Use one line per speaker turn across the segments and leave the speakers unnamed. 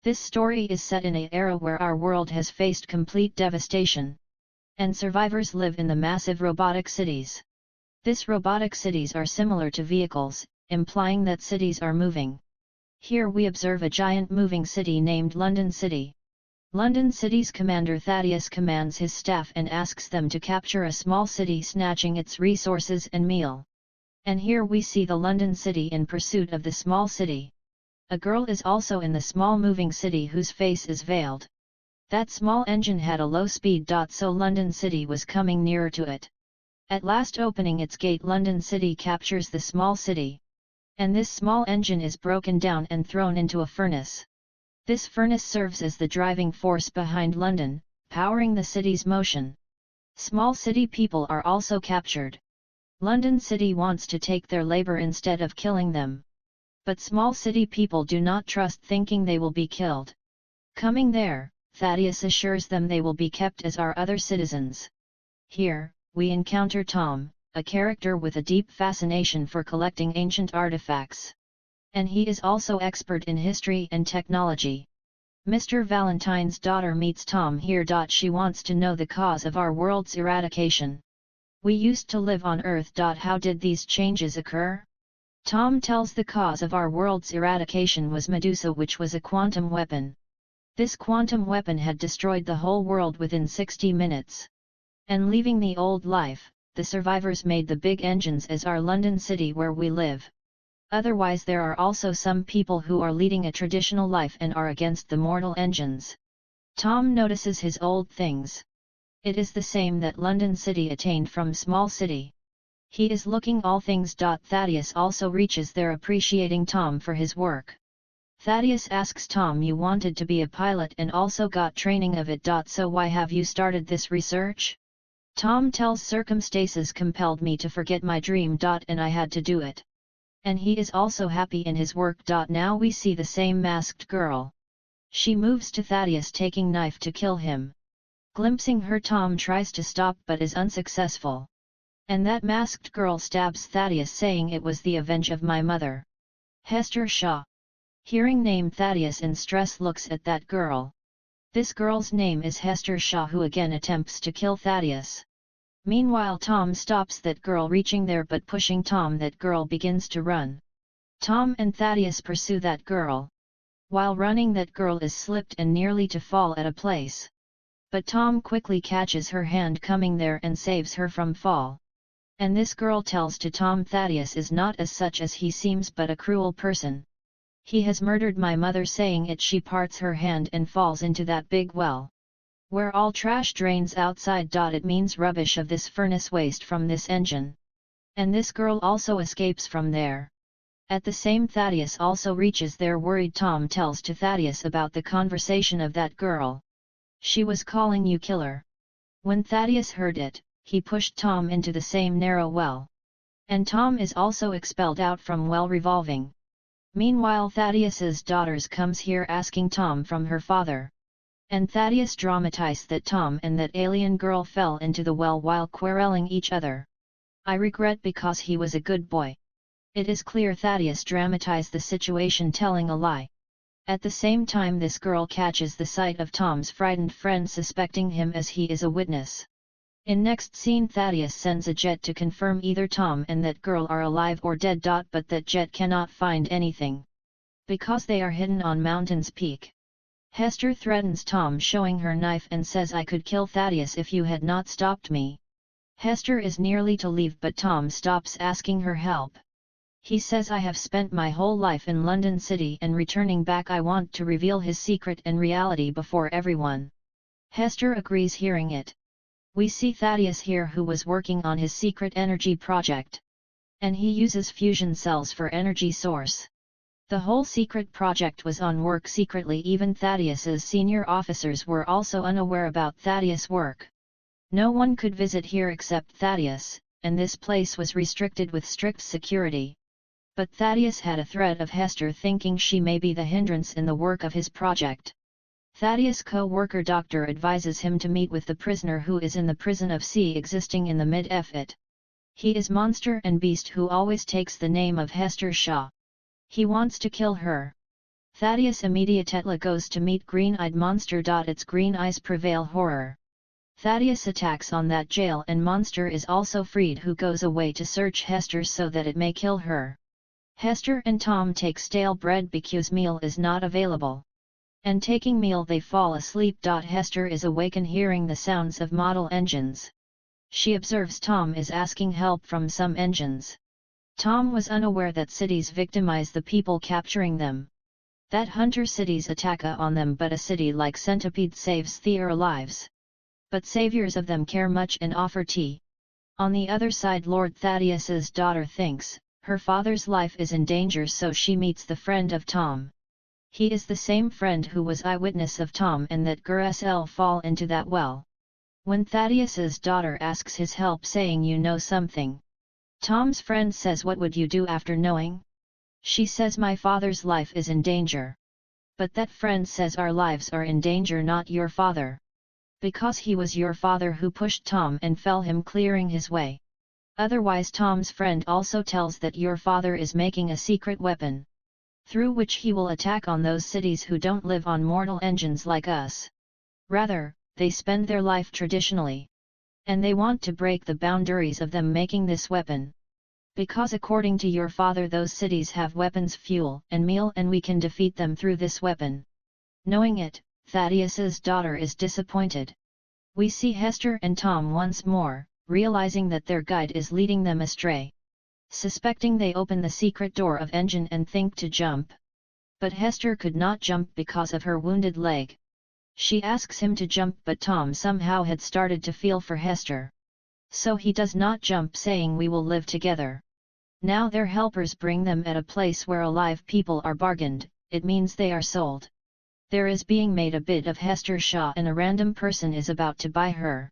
This story is set in an era where our world has faced complete devastation, and survivors live in the massive robotic cities. These robotic cities are similar to vehicles, implying that cities are moving. Here we observe a giant moving city named London City. London City's commander Thaddeus commands his staff and asks them to capture a small city, snatching its resources and meal. And here we see the London City in pursuit of the small city. A girl is also in the small moving city whose face is veiled. That small engine had a low speed. So London City was coming nearer to it. At last, opening its gate, London City captures the small city. And this small engine is broken down and thrown into a furnace. This furnace serves as the driving force behind London, powering the city's motion. Small city people are also captured. London City wants to take their labor instead of killing them. But small city people do not trust, thinking they will be killed. Coming there, Thaddeus assures them they will be kept as are other citizens. Here, we encounter Tom, a character with a deep fascination for collecting ancient artifacts. And he is also expert in history and technology. Mr. Valentine's daughter meets Tom here. She wants to know the cause of our world's eradication. We used to live on Earth. How did these changes occur? Tom tells the cause of our world's eradication was Medusa, which was a quantum weapon. This quantum weapon had destroyed the whole world within 60 minutes. And leaving the old life, the survivors made the big engines as our London City where we live. Otherwise, there are also some people who are leading a traditional life and are against the mortal engines. Tom notices his old things. It is the same that London City attained from small city. He is looking all things. Thaddeus also reaches there, appreciating Tom for his work. Thaddeus asks Tom, you wanted to be a pilot and also got training of it. So why have you started this research? Tom tells, circumstances compelled me to forget my dream. And I had to do it. And he is also happy in his work. Now we see the same masked girl. She moves to Thaddeus, taking knife to kill him. Glimpsing her, Tom tries to stop but is unsuccessful. And that masked girl stabs Thaddeus, saying it was the avenge of my mother. Hester Shaw, hearing name Thaddeus in stress, looks at that girl. This girl's name is Hester Shaw, who again attempts to kill Thaddeus. Meanwhile, Tom stops that girl reaching there, but pushing Tom, that girl begins to run. Tom and Thaddeus pursue that girl. While running, that girl is slipped and nearly to fall at a place. But Tom quickly catches her hand coming there and saves her from fall. And this girl tells to Tom Thaddeus is not as such as he seems, but a cruel person. He has murdered my mother, saying it. She parts her hand and falls into that big well, where all trash drains outside. It means rubbish of this furnace, waste from this engine. And this girl also escapes from there. At the same, Thaddeus also reaches there. Worried, Tom tells to Thaddeus about the conversation of that girl. She was calling you killer. When Thaddeus heard it, he pushed Tom into the same narrow well. And Tom is also expelled out from well revolving. Meanwhile, Thaddeus's daughters comes here asking Tom from her father. And Thaddeus dramatized that Tom and that alien girl fell into the well while quarreling each other. I regret, because he was a good boy. It is clear Thaddeus dramatized the situation, telling a lie. At the same time, this girl catches the sight of Tom's frightened friend, suspecting him as he is a witness. In next scene, Thaddeus sends a jet to confirm either Tom and that girl are alive or dead. But that jet cannot find anything, because they are hidden on mountain's peak. Hester threatens Tom, showing her knife, and says, I could kill Thaddeus if you had not stopped me. Hester is nearly to leave, but Tom stops, asking her help. He says, I have spent my whole life in London City, and returning back I want to reveal his secret and reality before everyone. Hester agrees, hearing it. We see Thaddeus here, who was working on his secret energy project. And he uses fusion cells for energy source. The whole secret project was on work secretly. Even Thaddeus's senior officers were also unaware about Thaddeus' work. No one could visit here except Thaddeus, and this place was restricted with strict security. But Thaddeus had a threat of Hester, thinking she may be the hindrance in the work of his project. Thaddeus' co-worker doctor advises him to meet with the prisoner who is in the prison of C existing in the mid-F. He is monster and beast who always takes the name of Hester Shaw. He wants to kill her. Thaddeus immediately goes to meet green-eyed monster. Its green eyes prevail horror. Thaddeus attacks on that jail and monster is also freed, who goes away to search Hester so that it may kill her. Hester and Tom take stale bread because meal is not available. And taking meal they fall asleep. Hester is awakened hearing the sounds of model engines. She observes Tom is asking help from some engines. Tom was unaware that cities victimize the people capturing them. That hunter cities attack on them, but a city like Centipede saves their lives. But saviors of them care much and offer tea. On the other side, Lord Thaddeus's daughter thinks her father's life is in danger, so she meets the friend of Tom. He is the same friend who was eyewitness of Tom and that girl fall into that well. When Thaddeus's daughter asks his help, saying, "You know something," Tom's friend says, "What would you do after knowing?" She says, "My father's life is in danger." But that friend says, "Our lives are in danger, not your father. Because he was your father who pushed Tom and fell him clearing his way. Otherwise," Tom's friend also tells that your father is making a secret weapon, through which he will attack on those cities who don't live on mortal engines like us. Rather, they spend their life traditionally. And they want to break the boundaries of them making this weapon. Because according to your father those cities have weapons, fuel and meal, and we can defeat them through this weapon. Knowing it, Thaddeus's daughter is disappointed. We see Hester and Tom once more, realizing that their guide is leading them astray. Suspecting, they open the secret door of engine and think to jump. But Hester could not jump because of her wounded leg. She asks him to jump, but Tom somehow had started to feel for Hester. So he does not jump, saying, "We will live together." Now their helpers bring them at a place where alive people are bargained, it means they are sold. There is being made a bid of Hester Shaw and a random person is about to buy her.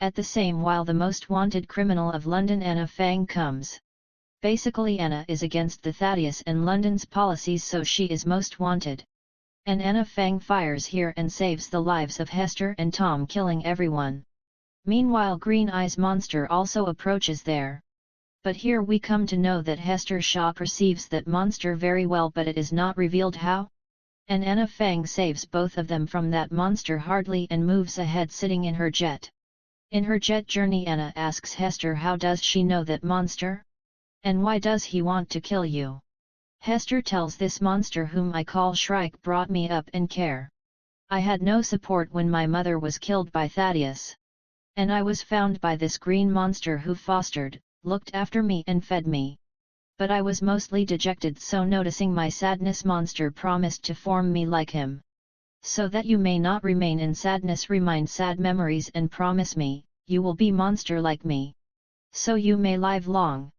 At the same while the most wanted criminal of London, Anna Fang, comes. Basically Anna is against the Thaddeus and London's policies, so she is most wanted. And Anna Fang fires here and saves the lives of Hester and Tom, killing everyone. Meanwhile Green Eyes monster also approaches there. But here we come to know that Hester Shaw perceives that monster very well, but it is not revealed how. And Anna Fang saves both of them from that monster hardly and moves ahead sitting in her jet. In her jet journey Anna asks Hester, how does she know that monster? And why does he want to kill you? Hester tells, "This monster whom I call Shrike brought me up in care. I had no support when my mother was killed by Thaddeus. And I was found by this green monster who fostered, looked after me and fed me. But I was mostly dejected, so noticing my sadness monster promised to form me like him. So that you may not remain in sadness, remind sad memories and promise me, you will be monster like me. So you may live long."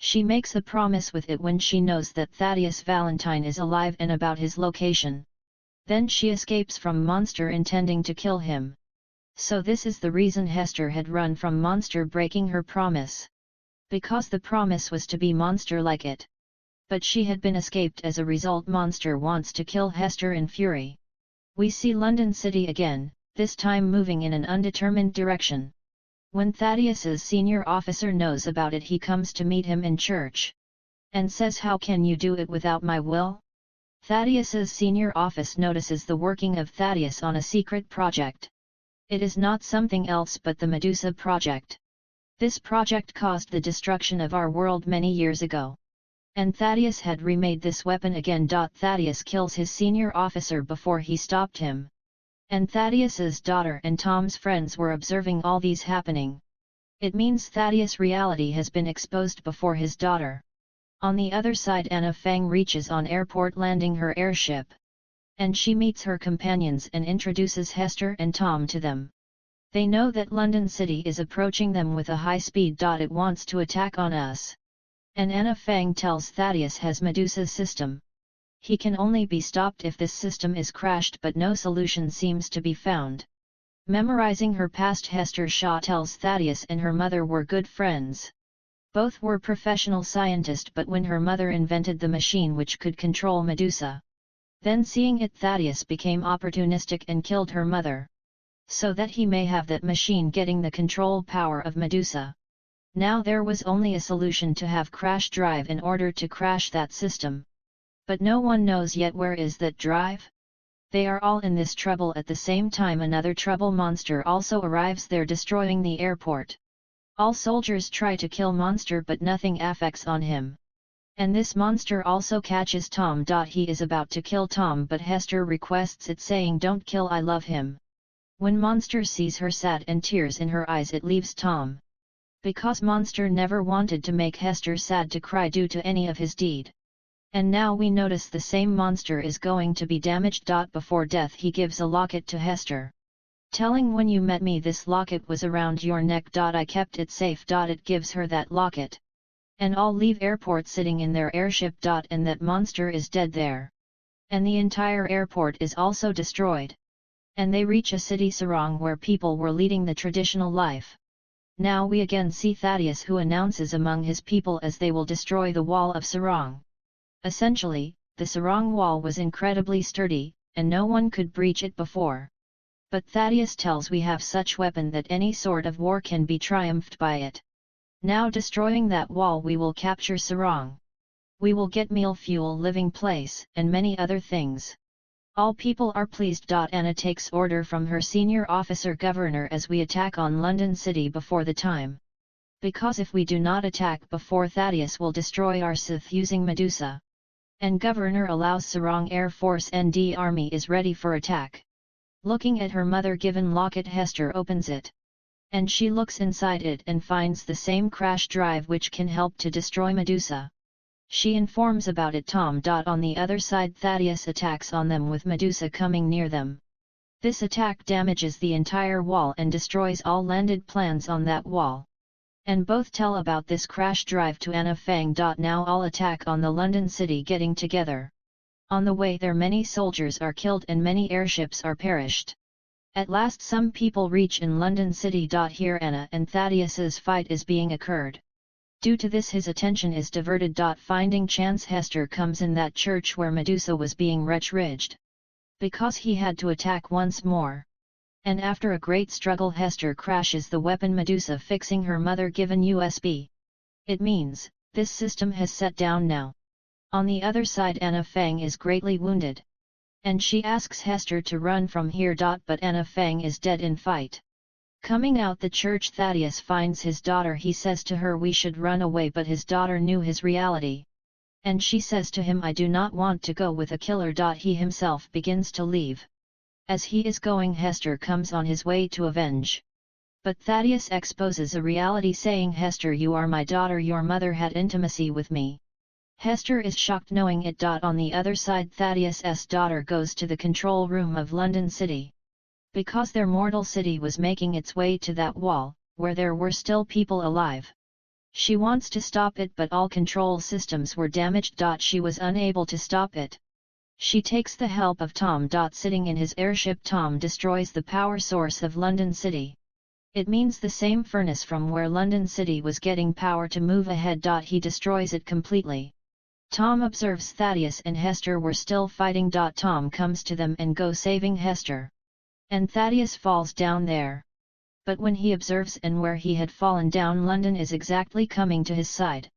She makes a promise with it when she knows that Thaddeus Valentine is alive and about his location. Then she escapes from monster intending to kill him. So this is the reason Hester had run from monster, breaking her promise. Because the promise was to be monster like it. But she had been escaped, as a result monster wants to kill Hester in fury. We see London City again, this time moving in an undetermined direction. When Thaddeus's senior officer knows about it, he comes to meet him in church. And says, "How can you do it without my will?" Thaddeus's senior office notices the working of Thaddeus on a secret project. It is not something else but the Medusa project. This project caused the destruction of our world many years ago. And Thaddeus had remade this weapon again. Thaddeus kills his senior officer before he stopped him. And Thaddeus's daughter and Tom's friends were observing all these happening. It means Thaddeus' reality has been exposed before his daughter. On the other side, Anna Fang reaches on airport, landing her airship. And she meets her companions and introduces Hester and Tom to them. They know that London City is approaching them with a high speed. It wants to attack on us. And Anna Fang tells Thaddeus has Medusa's system. He can only be stopped if this system is crashed, but no solution seems to be found. Memorizing her past, Hester Shaw tells Thaddeus and her mother were good friends. Both were professional scientists, but when her mother invented the machine which could control Medusa, then seeing it, Thaddeus became opportunistic and killed her mother. So that he may have that machine getting the control power of Medusa. Now there was only a solution, to have crash drive in order to crash that system. But no one knows yet where is that drive? They are all in this trouble at the same time. Another trouble monster also arrives there, destroying the airport. All soldiers try to kill monster but nothing affects on him. And this monster also catches Tom. He is about to kill Tom but Hester requests it, saying don't kill, I love him. When monster sees her sad and tears in her eyes, it leaves Tom. Because monster never wanted to make Hester sad to cry due to any of his deed. And now we notice the same monster is going to be damaged. Before death he gives a locket to Hester, telling when you met me this locket was around your neck. I kept it safe. It gives her that locket. And all leave airport sitting in their airship. And that monster is dead there. And the entire airport is also destroyed. And they reach a city Sarong where people were leading the traditional life. Now we again see Thaddeus, who announces among his people as they will destroy the wall of Sarong. Essentially, the Sarong wall was incredibly sturdy, and no one could breach it before. But Thaddeus tells we have such weapon that any sort of war can be triumphed by it. Now destroying that wall we will capture Sarong. We will get meal, fuel, living place, and many other things. All people are pleased. Anna takes order from her senior officer governor as we attack on London City before the time. Because if we do not attack before, Thaddeus will destroy our Sith using Medusa. And governor allows Sarong Air Force and army is ready for attack. Looking at her mother given locket, Hester opens it. And she looks inside it and finds the same crash drive which can help to destroy Medusa. She informs about it Tom. On the other side, Thaddeus attacks on them with Medusa coming near them. This attack damages the entire wall and destroys all landed plans on that wall. And both tell about this crash drive to Anna Fang. Now all attack on the London City, getting together. On the way there many soldiers are killed and many airships are perished. At last some people reach in London City. Here Anna and Thaddeus's fight is being occurred. Due to this his attention is diverted. Finding chance Hester comes in that church where Medusa was being ridged. Because he had to attack once more. And after a great struggle Hester crashes the weapon Medusa, fixing her mother given USB. It means, this system has set down now. On the other side Anna Fang is greatly wounded. And she asks Hester to run from here. But Anna Fang is dead in fight. Coming out the church Thaddeus finds his daughter. He says to her we should run away, but his daughter knew his reality. And she says to him I do not want to go with a killer. He himself begins to leave. As he is going Hester comes on his way to avenge. But Thaddeus exposes a reality saying Hester, you are my daughter, your mother had intimacy with me. Hester is shocked knowing it. On the other side Thaddeus's daughter goes to the control room of London City. Because their mortal city was making its way to that wall, where there were still people alive. She wants to stop it but all control systems were damaged. She was unable to stop it. She takes the help of Tom. Sitting in his airship Tom destroys the power source of London City. It means the same furnace from where London City was getting power to move ahead. He destroys it completely. Tom observes Thaddeus and Hester were still fighting. Tom comes to them and go saving Hester. And Thaddeus falls down there. But when he observes and where he had fallen down, London is exactly coming to his side.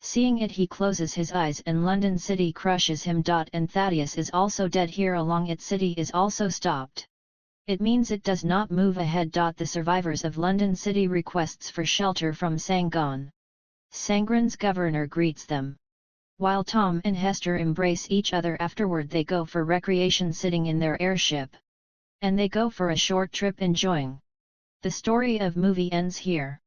Seeing it he closes his eyes and London City crushes him. And Thaddeus is also dead here along its city is also stopped. It means it does not move ahead. The survivors of London City requests for shelter from Sanggon. Sangren's governor greets them. While Tom and Hester embrace each other afterward they go for recreation sitting in their airship. And they go for a short trip enjoying. The story of movie ends here.